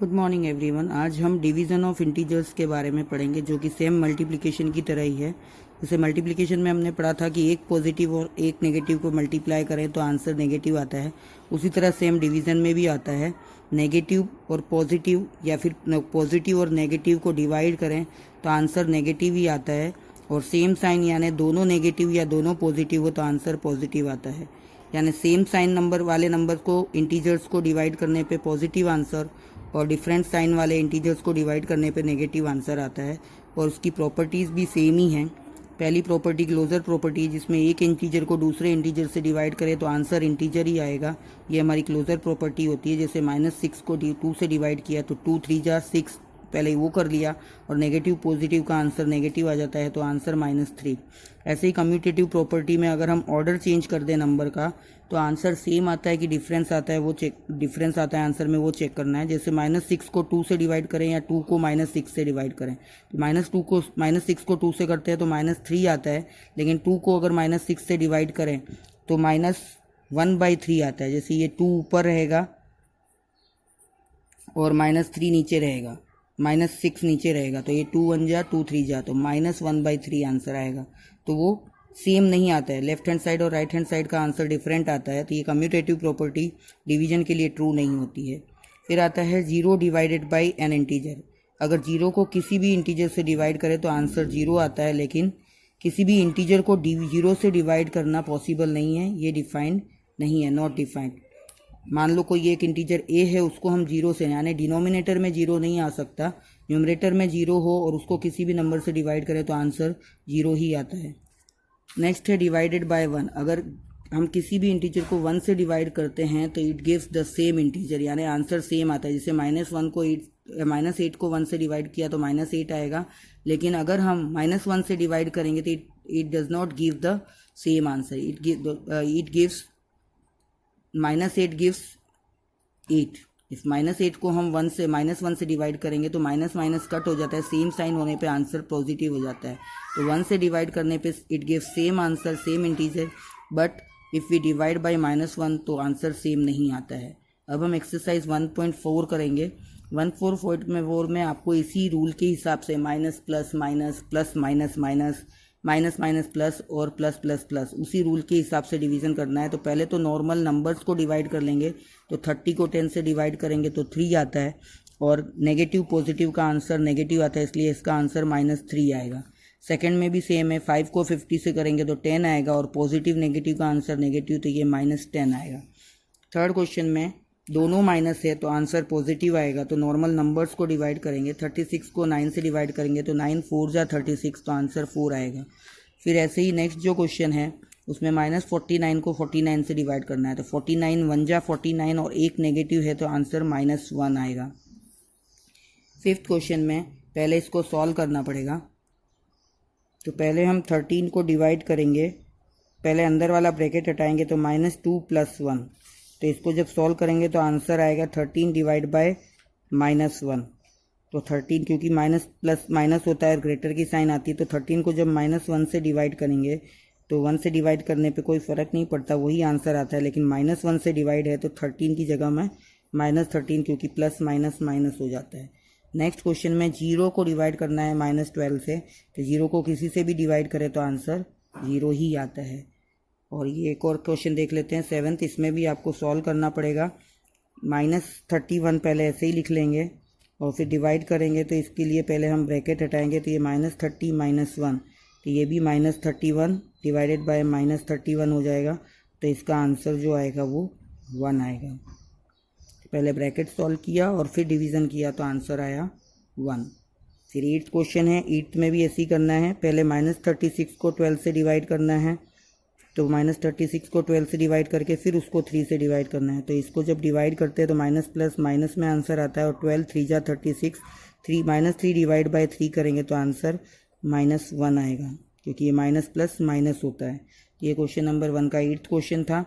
Good morning everyone. आज हम division of integers के बारे में पढ़ेंगे, जो कि सेम मल्टीप्लिकेशन की तरह ही है। जैसे मल्टीप्लिकेशन में हमने पढ़ा था कि एक पॉजिटिव और एक नेगेटिव को मल्टीप्लाई करें तो आंसर नेगेटिव आता है, उसी तरह सेम डिवीज़न में भी आता है। नेगेटिव और पॉजिटिव या फिर पॉजिटिव और नेगेटिव को डिवाइड करें तो आंसर नेगेटिव ही आता है, और सेम साइन यानी दोनों नेगेटिव या दोनों पॉजिटिव हो तो आंसर पॉजिटिव आता है। यानी सेम साइन नंबर वाले नंबर को इंटीजर्स को डिवाइड करने पे पॉजिटिव आंसर और डिफरेंट साइन वाले इंटीजर्स को डिवाइड करने पे नेगेटिव आंसर आता है। और उसकी प्रॉपर्टीज़ भी सेम ही हैं। पहली प्रॉपर्टी क्लोजर प्रॉपर्टी, जिसमें एक इंटीजर को दूसरे इंटीजर से डिवाइड करें तो आंसर इंटीजर ही आएगा, ये हमारी क्लोजर प्रॉपर्टी होती है। जैसे -6 को 2 से डिवाइड किया तो 2 3 जा 6, पहले वो कर लिया, और नेगेटिव पॉजिटिव का आंसर नेगेटिव आ जाता है तो आंसर -3। ऐसे ही कम्यूटेटिव प्रॉपर्टी में अगर हम ऑर्डर चेंज कर दें नंबर का तो आंसर सेम आता है कि डिफरेंस आता है, वो चेक डिफरेंस आता है आंसर में, वो चेक करना है। जैसे -6 को 2 से डिवाइड करें या 2 को -6 से डिवाइड करें तो -6 को 2 से करते हैं तो -3 आता है, लेकिन 2 को अगर -6 से डिवाइड करें तो -1/3 आता है। जैसे ये 2 ऊपर रहेगा और -3 नीचे रहेगा, -6 नीचे रहेगा, तो ये 2 1 जा 2 3 जा तो -1/3 आंसर आएगा। तो वो सेम नहीं आता है, लेफ्ट हैंड साइड और राइट हैंड साइड का आंसर डिफरेंट आता है। तो ये कम्यूटेटिव प्रॉपर्टी डिवीजन के लिए ट्रू नहीं होती है। फिर आता है 0 डिवाइडेड बाई एन इंटीजर। अगर 0 को किसी भी इंटीजर से डिवाइड करें तो आंसर 0 आता है, लेकिन किसी भी इंटीजर को 0 से डिवाइड करना पॉसिबल नहीं है, ये डिफाइंड नहीं है, नॉट डिफाइंड। मान लो कोई एक इंटीजर a है, उसको हम 0 से, यानी डिनोमिनेटर में 0 नहीं आ सकता, न्यूमरेटर में 0 हो और उसको किसी भी नंबर से डिवाइड करें तो आंसर 0 ही आता है। नेक्स्ट है डिवाइडेड बाय 1। अगर हम किसी भी इंटीजर को 1 से डिवाइड करते हैं तो it gives the same integer, यानी आंसर सेम आता है। जैसे -8 को 1 से डिवाइड किया तो -8 आएगा, लेकिन अगर हम -1 से डिवाइड करेंगे तो it does not give the same answer, it gives -8 gives 8। इस -8 को हम 1 से डिवाइड करेंगे तो माइनस कट हो जाता है, सेम साइन होने पे आंसर पॉजिटिव हो जाता है। तो 1 से डिवाइड करने पे it gives same answer, same integer, but if we divide by -1 तो आंसर सेम नहीं आता है। अब हम एक्सरसाइज 1.4 करेंगे। 1.4 में आपको इसी रूल के हिसाब से minus plus minus, plus minus minus, minus minus plus और प्लस प्लस प्लस, उसी रूल के हिसाब से डिवीज़न करना है। तो पहले तो नॉर्मल नंबर्स को डिवाइड कर लेंगे, तो 30 को 10 से डिवाइड करेंगे तो 3 आता है, और नेगेटिव पॉजिटिव का आंसर नेगेटिव आता है, इसलिए इसका आंसर -3 आएगा। सेकंड में भी सेम है, 5 को 50 से करेंगे तो 10 आएगा, और पॉजिटिव नेगेटिव का आंसर नेगेटिव, तो ये -10 आएगा। थर्ड क्वेश्चन में दोनों माइनस है तो आंसर पॉजिटिव आएगा, तो नॉर्मल नंबर्स को डिवाइड करेंगे। 36 को 9 से डिवाइड करेंगे तो 9 4 जा 36, तो आंसर 4 आएगा। फिर ऐसे ही नेक्स्ट जो क्वेश्चन है उसमें -49 को 49 से डिवाइड करना है, तो 49 1 जा 49 और एक नेगेटिव है तो आंसर -1 आएगा। फिफ्थ क्वेश्चन में पहले इसको सॉल्व करना पड़ेगा। तो पहले हम 13 को डिवाइड करेंगे, पहले अंदर वाला ब्रैकेट हटाएंगे तो -2 + 1, तो इसको जब सॉल्व करेंगे तो आंसर आएगा 13 डिवाइड बाय -1। तो 13, क्योंकि माइनस प्लस माइनस होता है, ग्रेटर की साइन आती है, तो 13 को जब -1 से डिवाइड करेंगे तो 1 से डिवाइड करने पे कोई फ़र्क नहीं पड़ता, वही आंसर आता है। लेकिन -1 से डिवाइड है तो 13 की जगह में -13, क्योंकि प्लस माइनस माइनस हो जाता है। नेक्स्ट क्वेश्चन में 0 को डिवाइड करना है -12 से, तो 0 को किसी से भी डिवाइड करें तो आंसर 0 ही आता है। और ये एक और क्वेश्चन देख लेते हैं 7th। इसमें भी आपको सॉल्व करना पड़ेगा। -31 पहले ऐसे ही लिख लेंगे और फिर डिवाइड करेंगे, तो इसके लिए पहले हम ब्रैकेट हटाएंगे, तो ये -30 -1, तो ये भी -31 डिवाइडेड बाय -31 हो जाएगा, तो इसका आंसर जो आएगा वो 1 आएगा। पहले ब्रैकेट सॉल्व किया और फिर डिवीज़न किया तो आंसर आया 1। फिर 8th क्वेश्चन है, 8th में भी ऐसे ही करना है। पहले -36 को 12 से डिवाइड करना है, तो -36 को 12 से डिवाइड करके फिर उसको 3 से डिवाइड करना है। तो इसको जब डिवाइड करते हैं तो माइनस प्लस माइनस में आंसर आता है, और 12 3 जा 36, -3 डिवाइड बाय 3 करेंगे तो आंसर -1 आएगा, क्योंकि ये माइनस प्लस माइनस होता है। ये क्वेश्चन नंबर 1 का 8th क्वेश्चन था।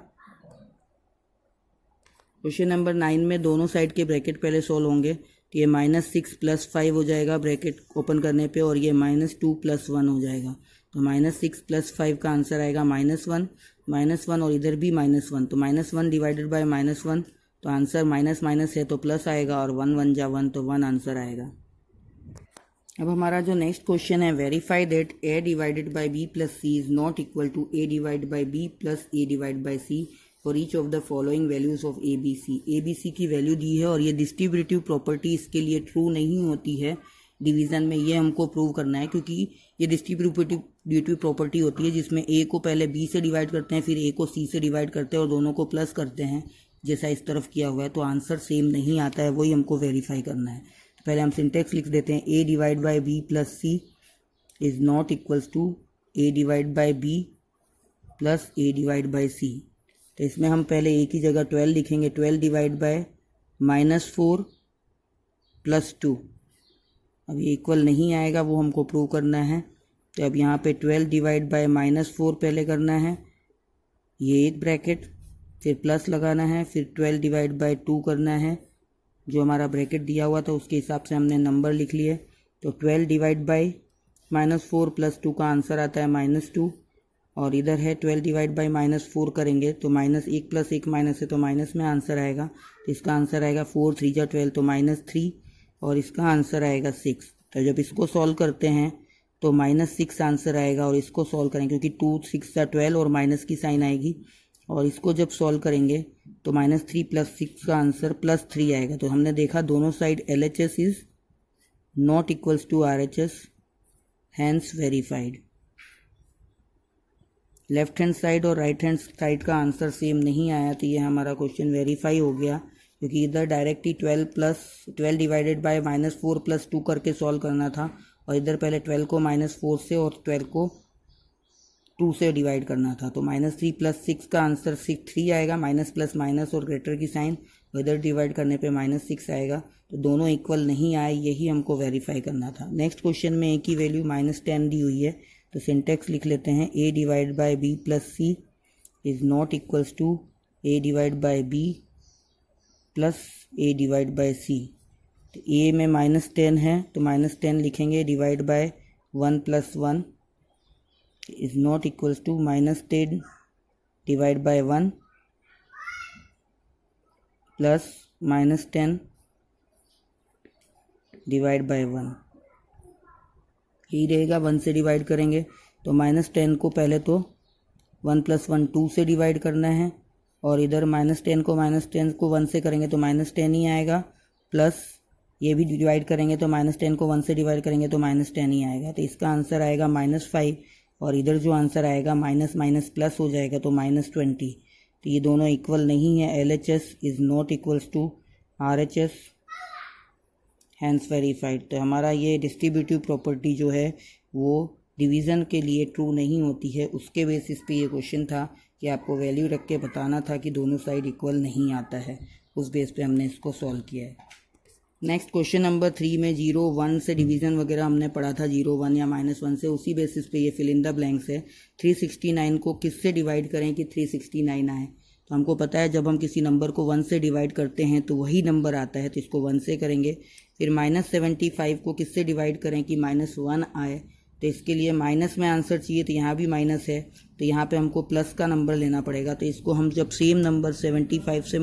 क्वेश्चन नंबर 9 में दोनों साइड के ब्रैकेट पहले सोल्व होंगे, तो ये -6 + 5 हो जाएगा ब्रैकेट ओपन करने पे, और ये -2 + 1 हो जाएगा, तो -6 + 5 का आंसर आएगा -1 और इधर भी -1, तो -1 डिवाइडेड बाय -1 तो आंसर माइनस माइनस है तो प्लस आएगा और 1 1 जा 1 तो 1 आंसर आएगा। अब हमारा जो नेक्स्ट क्वेश्चन है, verify that a divided by b plus c is not equal to a divide by b plus a divide by c for each of the following values of A B C की value दी है और ये distributive property इसके लिए true नहीं होती है division में, ये हमको प्रूव करना है क्योंकि ये डिस्ट्रीब्यूटिव प्रॉपर्टी होती है जिसमें a को पहले b से डिवाइड करते हैं, फिर a को c से डिवाइड करते हैं और दोनों को प्लस करते हैं जैसा इस तरफ किया हुआ है, तो आंसर सेम नहीं आता है, वही हमको वेरीफाई करना है। तो पहले हम सिंटेक्स लिख देते हैं, a divide by b plus c is not equals to a divide by b plus a divide by c। तो इसमें हम पहले a की जगह 12 लिखेंगे, 12 डिवाइड बाय -4 प्लस 2। अब ये इक्वल नहीं आएगा, वो हमको प्रूव करना है। तो अब यहाँ पे 12 डिवाइड बाय -4 पहले करना है, ये एक ब्रैकेट, फिर प्लस लगाना है, फिर 12 डिवाइड बाय 2 करना है, जो हमारा ब्रैकेट दिया हुआ था उसके हिसाब से हमने नंबर लिख लिए। तो 12 डिवाइड बाई -4 प्लस 2 का आंसर आता है -2 और इधर है 12 डिवाइड बाई -4 करेंगे तो -1 प्लस 1 माइनस है तो माइनस में आंसर आएगा। तो इसका आंसर आएगा 4 3 जा 12 तो -3 और इसका आंसर आएगा 6। तो जब इसको सॉल्व करते हैं तो -6 आंसर आएगा और इसको सॉल्व करेंगे क्योंकि 2 6 जा 12 और माइनस की साइन आएगी और इसको जब सॉल्व करेंगे तो -3 प्लस 6 का आंसर +3 आएगा। तो हमने देखा दोनों side LHS is not equals to RHS, hence verified. Left hand side और राइट हैंड साइड का आंसर सेम नहीं आया तो ये हमारा क्वेश्चन वेरीफाई हो गया क्योंकि इधर डायरेक्टली 12 डिवाइडेड बाय -4 प्लस 2 करके सॉल्व करना था और इधर पहले 12 को -4 से और 12 को 2 से डिवाइड करना था। तो -3 प्लस 6 का आंसर 3 आएगा, माइनस प्लस माइनस और ग्रेटर की साइन, और इधर डिवाइड करने पे -6 आएगा। तो दोनों इक्वल नहीं आए, यही हमको वेरीफाई करना था। नेक्स्ट क्वेश्चन में a की वैल्यू -10 दी हुई है तो सिंटेक्स लिख लेते हैं, a divide by b plus c is not equals to a divide by b plus a divide by c। तो a में -10 है तो -10 लिखेंगे, divide by 1 plus 1 is not equals to -10 divide by 1 plus -10 divide by 1, यही रहेगा। 1 से divide करेंगे तो -10 को पहले तो 1 प्लस 1 2 से डिवाइड करना है और इधर -10 को 1 से करेंगे तो -10 ही आएगा, प्लस ये भी डिवाइड करेंगे तो -10 को 1 से डिवाइड करेंगे तो -10 ही आएगा। तो इसका आंसर आएगा -5 और इधर जो आंसर आएगा माइनस माइनस प्लस हो जाएगा तो -20। तो ये दोनों इक्वल नहीं है, LHS is not equals to RHS, hence verified. तो हमारा ये डिस्ट्रीब्यूटिव प्रॉपर्टी जो है वो डिवीज़न के लिए ट्रू नहीं होती है, उसके बेसिस पे ये क्वेश्चन था कि आपको वैल्यू रख के बताना था कि दोनों साइड इक्वल नहीं आता है, उस बेस पे हमने इसको सॉल्व किया है। नेक्स्ट क्वेश्चन नंबर 3 में 0 1 से डिवीज़न वगैरह हमने पढ़ा था, 0 1 या -1 से, उसी बेसिस पे ये फिल इन द ब्लैंक्स है। 369 को किससे डिवाइड करें कि 369 आए? तो हमको पता है जब हम किसी नंबर को 1 से डिवाइड करते हैं तो वही नंबर आता है, तो इसको 1 से करेंगे। फिर -75 को किससे डिवाइड करें कि -1 आए? तो इसके लिए माइनस में आंसर चाहिए, तो यहाँ भी माइनस है तो यहाँ पे हमको प्लस का नंबर लेना पड़ेगा। तो इसको हम जब सेम नंबर 75 से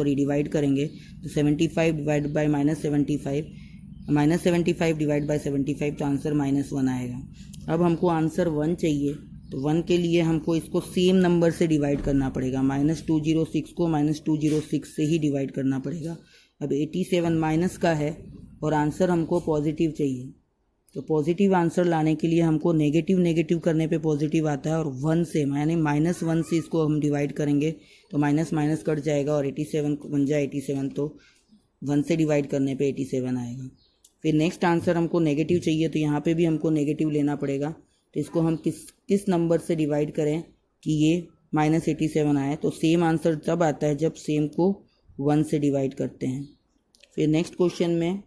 डिवाइड करेंगे तो 75 डिवाइड बाय -75 डिवाइड बाय 75 तो आंसर -1 आएगा। अब हमको आंसर 1 चाहिए, तो 1 के लिए हमको इसको सेम नंबर से डिवाइड करना पड़ेगा। -206 को -206 से ही डिवाइड करना पड़ेगा। अब 87 माइनस का है और आंसर हमको पॉजिटिव चाहिए, तो पॉजिटिव आंसर लाने के लिए हमको नेगेटिव करने पे पॉजिटिव आता है और 1 से यानी -1 से इसको हम डिवाइड करेंगे तो माइनस माइनस कट जाएगा और 87 बन जाए 87, तो 1 से डिवाइड करने पे 87 आएगा। फिर नेक्स्ट आंसर हमको नेगेटिव चाहिए, तो यहाँ पे भी हमको नेगेटिव लेना पड़ेगा। तो इसको हम किस नंबर से डिवाइड करें कि ये -87 आए? तो सेम आंसर तब आता है जब सेम को 1 से डिवाइड करते हैं। फिर नेक्स्ट क्वेश्चन में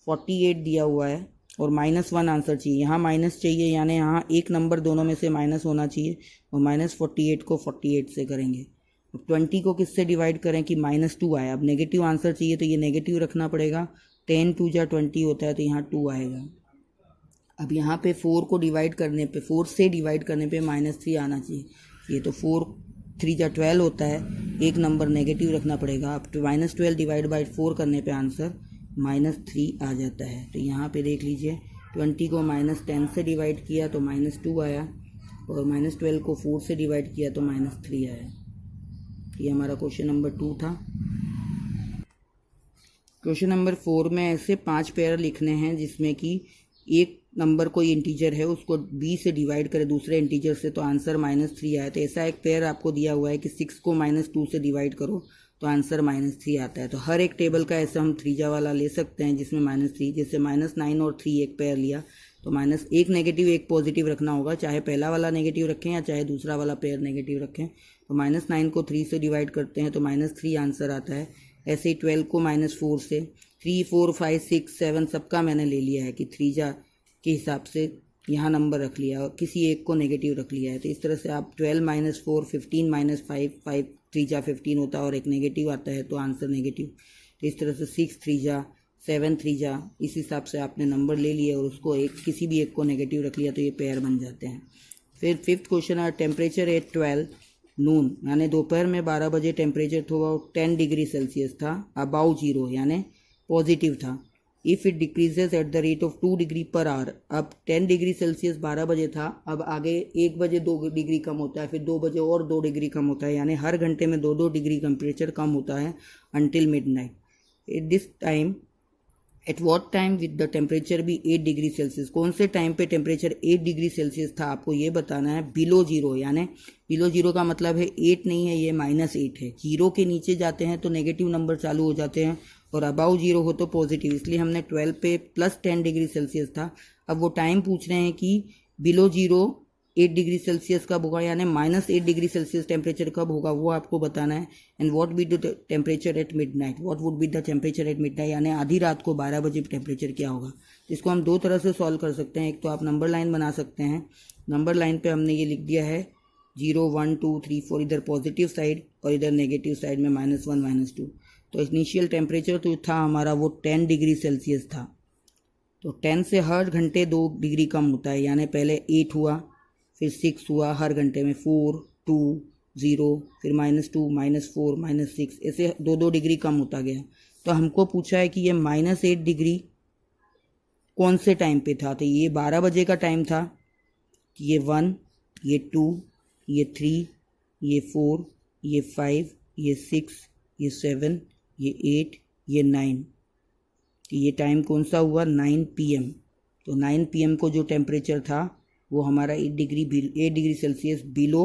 48 दिया हुआ है और -1 आंसर चाहिए, यहाँ माइनस चाहिए यानी यहाँ एक नंबर दोनों में से माइनस होना चाहिए और -48 को 48 से करेंगे। अब 20 को किससे डिवाइड करें कि -2 आए? अब नेगेटिव आंसर चाहिए तो ये नेगेटिव रखना पड़ेगा, 10 2 जा 20 होता है तो यहाँ 2 आएगा। अब यहाँ पे 4 को डिवाइड करने पे 4 से डिवाइड करने पे -3 आना चाहिए, ये तो 4 3 जा 12 होता है, एक नंबर नेगेटिव रखना पड़ेगा। अब -12 डिवाइड बाई 4 करने पे आंसर -3 आ जाता है। तो यहाँ पे देख लीजिए 20 को -10 से डिवाइड किया तो -2 आया, और -12 को 4 से डिवाइड किया तो -3 आया। ये हमारा क्वेश्चन नंबर 2 था। क्वेश्चन नंबर 4 में ऐसे 5 पेयर लिखने हैं जिसमें कि एक नंबर कोई इंटीजर है उसको b से डिवाइड करे दूसरे इंटीजर से तो आंसर -3 आया। तो ऐसा एक पेयर आपको दिया हुआ है कि 6 को -2 से डिवाइड करो तो आंसर -3 आता है। तो हर एक टेबल का ऐसा हम त्रिज्या वाला ले सकते हैं जिसमें -3, जैसे -9 और 3 एक पेयर लिया तो एक नेगेटिव एक पॉजिटिव रखना होगा, चाहे पहला वाला नेगेटिव रखें या चाहे दूसरा वाला पेयर नेगेटिव रखें। तो -9 को 3 से डिवाइड करते हैं तो -3 आंसर आता है। ऐसे ही 12 को -4 से, 3, 4, 5, 6, 7 सबका मैंने ले लिया है कि त्रिज्या के हिसाब से यहाँ नंबर रख लिया और किसी एक को नेगेटिव रख लिया है। तो इस तरह से आप 12 - 4, 15 - 5, 5 त्रिज्या 15 होता है और एक नेगेटिव आता है तो आंसर नेगेटिव। तो इस तरह से 6 त्रिज्या, 7 त्रिज्या, इस हिसाब से आपने नंबर ले लिए और उसको किसी भी एक को नेगेटिव रख लिया तो ये पेयर बन जाते हैं। फिर 5th क्वेश्चन है टेम्परेचर एट 12 नून, यानी दोपहर में 12 बजे टेम्परेचर थोड़ा 10 डिग्री सेल्सियस था, अबाउ जीरो यानी पॉजिटिव था। If it decreases at the rate of 2 degree per hour, अब 10 डिग्री सेल्सियस 12 बजे था, अब आगे 1 बजे 2 डिग्री कम होता है, फिर 2 बजे और 2 डिग्री कम होता है, यानी हर घंटे में 2-2 डिग्री टेम्परेचर कम होता है until midnight. At this time at what time with the temperature भी 8 डिग्री सेल्सियस, कौन से टाइम पे टेम्परेचर 8 डिग्री सेल्सियस था आपको ये बताना है। बिलो जीरो, यानी बिलो जीरो का मतलब है 8 नहीं है, ये -8 है। जीरो के नीचे जाते हैं तो नेगेटिव नंबर चालू हो जाते हैं और अबाउ जीरो हो तो पॉजिटिव, इसलिए हमने 12 पे +10 डिग्री सेल्सियस था। अब वो टाइम पूछ रहे हैं कि बिलो जीरो 8 डिग्री सेल्सियस कब होगा, यानी -8 डिग्री सेल्सियस टेम्परेचर कब होगा वो आपको बताना है। And what be the temperature at midnight, what would be the temperature at midnight, यानी आधी रात को 12 बजे टेम्परेचर क्या होगा। इसको हम दो तरह से सॉल्व कर सकते हैं। एक तो आप नंबर लाइन बना सकते हैं, नंबर लाइन पे हमने ये लिख दिया है 0, 1, 2, 3, 4 इधर पॉजिटिव साइड और इधर नेगेटिव साइड में -1, -2। तो इनिशियल टेम्परेचर तो था हमारा वो 10 डिग्री सेल्सियस था। तो 10 से हर घंटे 2 डिग्री कम होता है, यानी पहले 8 हुआ, फिर 6 हुआ, हर घंटे में 4, 2, 0, फिर -2, -4, -6, ऐसे 2-2 डिग्री कम होता गया। तो हमको पूछा है कि ये -8 डिग्री कौन से टाइम पे था। तो ये 12 बजे का टाइम था, ये 1, ये 2, ये 3, ये 4, ये 5, ये 6, ये 7, ये 8, ये 9। ये टाइम कौन सा हुआ, 9 PM। तो 9 PM को जो टेम्परेचर था वो हमारा 8 डिग्री सेल्सियस बिलो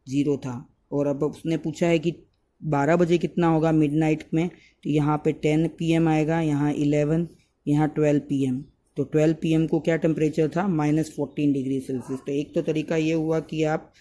ज़ीरो था। और अब उसने पूछा है कि 12 बजे कितना होगा मिडनाइट में, तो यहाँ पे 10 PM आएगा, यहाँ 11, यहाँ 12 PM। तो 12 PM को क्या टेम्परेचर था, -14 डिग्री सेल्सियस। तो एक तो तरीका ये हुआ कि आप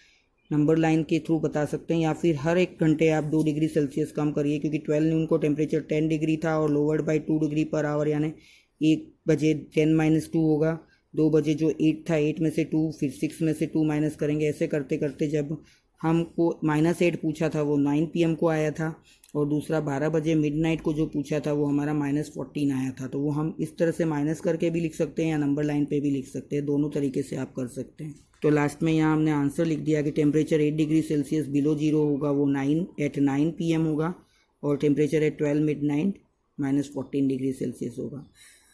नंबर लाइन के थ्रू बता सकते हैं, या फिर हर एक घंटे आप 2 डिग्री सेल्सियस कम करिए, क्योंकि 12 नून को टेम्परेचर 10 डिग्री था और lowered by 2 degree per hour, यानी 1 बजे 10 - 2 होगा, 2 बजे जो 8 था 8 में से 2, फिर 6 में से 2 माइनस करेंगे। ऐसे करते करते जब हमको -8 पूछा था वो 9 PM को आया था, और दूसरा 12 बजे मिडनाइट को जो पूछा था वो हमारा -14 आया था। तो वो हम इस तरह से माइनस करके भी लिख सकते हैं या नंबर लाइन पे भी लिख सकते हैं, दोनों तरीके से आप कर सकते हैं। तो लास्ट में यहाँ हमने आंसर लिख दिया कि temperature 8 degree Celsius below zero होगा वो 9 PM होगा, और temperature at 12 midnight -14 degree Celsius होगा।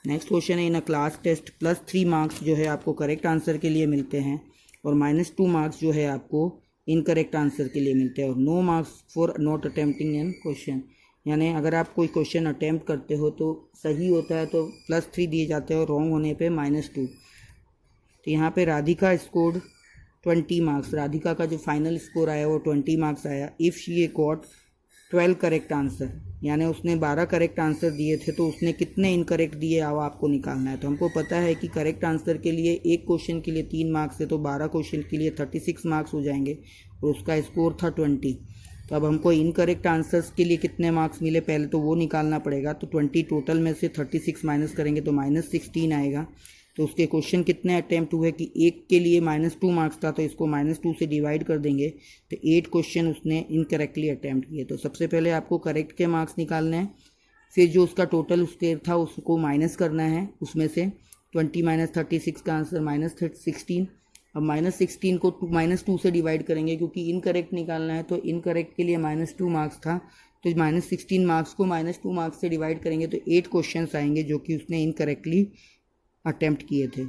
नेक्स्ट क्वेश्चन है, इन अ क्लास टेस्ट +3 मार्क्स जो है आपको करेक्ट आंसर के लिए मिलते हैं और -2 मार्क्स जो है आपको इनकरेक्ट आंसर के लिए मिलते हैं, और no marks for not attempting an question, यानी अगर आप कोई क्वेश्चन अटैम्प्ट करते हो तो सही होता है तो +3 दिए जाते हैं और रॉन्ग होने पे -2। तो यहाँ पे राधिका स्कोर्ड 20 मार्क्स, राधिका का जो फाइनल स्कोर आया वो 20 मार्क्स आया। If she got 12 correct answer, यानी उसने 12 करेक्ट आंसर दिए थे तो उसने कितने इनकरेक्ट दिए वो आपको निकालना है। तो हमको पता है कि करेक्ट आंसर के लिए एक क्वेश्चन के लिए 3 मार्क्स है, तो 12 क्वेश्चन के लिए 36 मार्क्स हो जाएंगे और उसका स्कोर था 20। तो अब हमको इनकरेक्ट आंसर्स के लिए कितने मार्क्स मिले पहले तो वो निकालना पड़ेगा। तो 20 टोटल में से 36 माइनस करेंगे तो -16 आएगा। तो उसके क्वेश्चन कितने अटैम्प्ट हुए कि एक के लिए -2 मार्क्स था, तो इसको -2 से डिवाइड कर देंगे तो 8 क्वेश्चन उसने इनकरेक्टली अटैम्प्ट किए। तो सबसे पहले आपको करेक्ट के मार्क्स निकालने हैं, फिर जो उसका टोटल स्कोर था उसको माइनस करना है, उसमें से 20 - 36 का आंसर -16। अब -16 को -2 से डिवाइड करेंगे क्योंकि इनकरेक्ट निकालना है, तो इनकरेक्ट के लिए -2 मार्क्स था, तो -16 मार्क्स को -2 मार्क्स से डिवाइड करेंगे तो 8 क्वेश्चंस आएंगे जो कि उसने इनकरेक्टली अटेम्प्ट किए थे।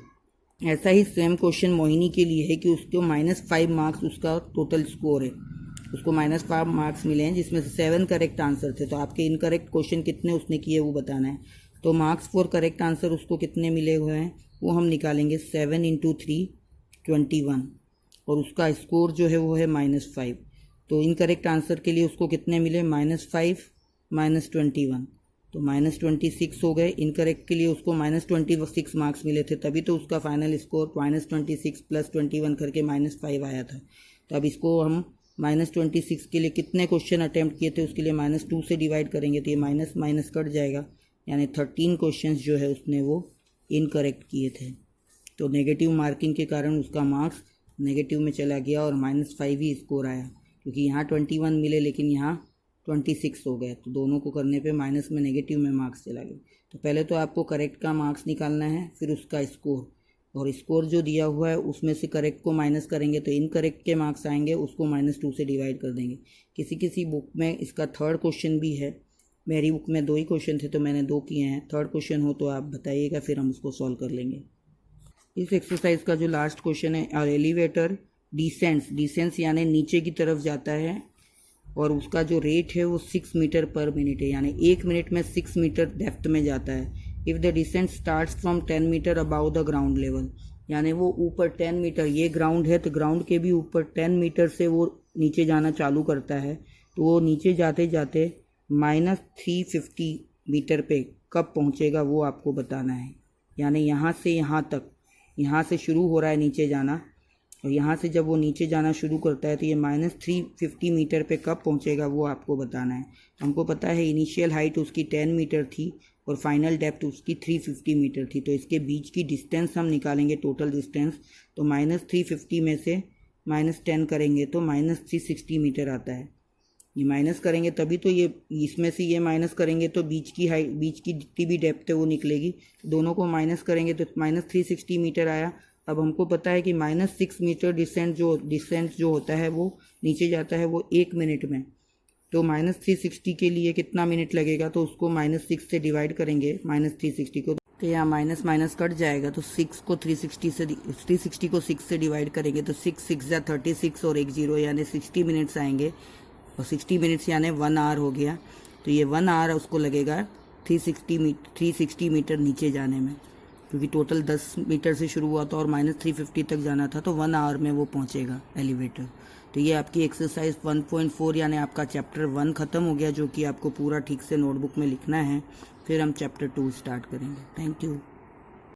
ऐसा ही सेम क्वेश्चन मोहिनी के लिए है कि उसको -5 मार्क्स उसका टोटल स्कोर है, उसको -5 मार्क्स मिले हैं जिसमें से 7 करेक्ट आंसर थे। तो आपके इनकरेक्ट क्वेश्चन कितने उसने किए वो बताना है। तो मार्क्स फॉर करेक्ट आंसर उसको कितने मिले हुए हैं वो हम निकालेंगे, 7 × 3 21, और उसका स्कोर जो है वो है -5। तो इनकरेक्ट आंसर के लिए उसको कितने मिले, -5 -21, तो -26 हो गए। इनकरेक्ट के लिए उसको -26 मार्क्स मिले थे, तभी तो उसका फाइनल स्कोर -26 + 21 करके -5 आया था। तो अब इसको हम -26 के लिए कितने क्वेश्चन अटैम्प्ट किए थे उसके लिए -2 से डिवाइड करेंगे तो ये माइनस माइनस कट जाएगा, यानी 13 क्वेश्चंस जो है उसने वो इनकरेक्ट किए थे। तो नेगेटिव मार्किंग के कारण उसका मार्क्स नेगेटिव में चला गया और -5 ही स्कोर आया, क्योंकि यहाँ 21 मिले लेकिन यहाँ 26 हो गए, तो दोनों को करने पे माइनस में नेगेटिव में मार्क्स चला गया। तो पहले तो आपको करेक्ट का मार्क्स निकालना है, फिर उसका स्कोर, और स्कोर जो दिया हुआ है उसमें से करेक्ट को माइनस करेंगे तो इनकरेक्ट के मार्क्स आएंगे, उसको -2 से डिवाइड कर देंगे। किसी किसी बुक में इसका थर्ड क्वेश्चन भी है, मेरी बुक में 2 ही क्वेश्चन थे तो मैंने 2 किए हैं। थर्ड क्वेश्चन हो तो आप बताइएगा, फिर हम उसको सॉल्व कर लेंगे। इस एक्सरसाइज का जो लास्ट क्वेश्चन है, और एलिवेटर डिसेंस यानी नीचे की तरफ जाता है और उसका जो रेट है वो 6 मीटर पर मिनट है, यानी 1 मिनट में 6 मीटर डेप्थ में जाता है। If the descent starts from 10 metre above the ground level, यानी वो ऊपर 10 मीटर, ये ग्राउंड है तो ग्राउंड के भी ऊपर 10 मीटर से वो नीचे जाना चालू करता है, तो वो नीचे जाते जाते -350 मीटर पे कब पहुंचेगा वो आपको बताना है। यानी यहाँ से यहाँ तक, यहाँ से शुरू हो रहा है नीचे जाना, और यहाँ से जब वो नीचे जाना शुरू करता है तो ये -350 मीटर पे कब पहुँचेगा वो आपको बताना है। हमको पता है इनिशियल हाइट उसकी 10 मीटर थी और फाइनल डेप्थ उसकी 350 मीटर थी, तो इसके बीच की डिस्टेंस हम निकालेंगे, टोटल डिस्टेंस। तो -350 में से -10 करेंगे तो -360 मीटर आता है। ये माइनस करेंगे तभी तो ये, इसमें से ये माइनस करेंगे तो बीच की हाइट, बीच की जितनी भी डेप्थ है वो निकलेगी। दोनों को माइनस करेंगे तो -360 मीटर आया। अब हमको पता है कि -6 मीटर डिसेंट जो होता है वो नीचे जाता है वो 1 मिनट में, तो -360 के लिए कितना मिनट लगेगा, तो उसको -6 से डिवाइड करेंगे -360 को, तो यहाँ माइनस माइनस कट जाएगा, तो 6 को 360 को 6 से डिवाइड करेंगे तो 6 6 या 36 और 1 0 यानी 60 मिनट्स आएंगे, और 60 मिनट्स यानी 1 आवर हो गया। तो ये 1 आवर उसको लगेगा 360 मीटर नीचे जाने में, क्योंकि टोटल 10 मीटर से शुरू हुआ था और -350 तक जाना था, तो 1 आवर में वो पहुंचेगा एलिवेटर। तो ये आपकी एक्सरसाइज 1.4 यानी आपका चैप्टर 1 ख़त्म हो गया, जो कि आपको पूरा ठीक से नोटबुक में लिखना है। फिर हम चैप्टर 2 स्टार्ट करेंगे। Thank you.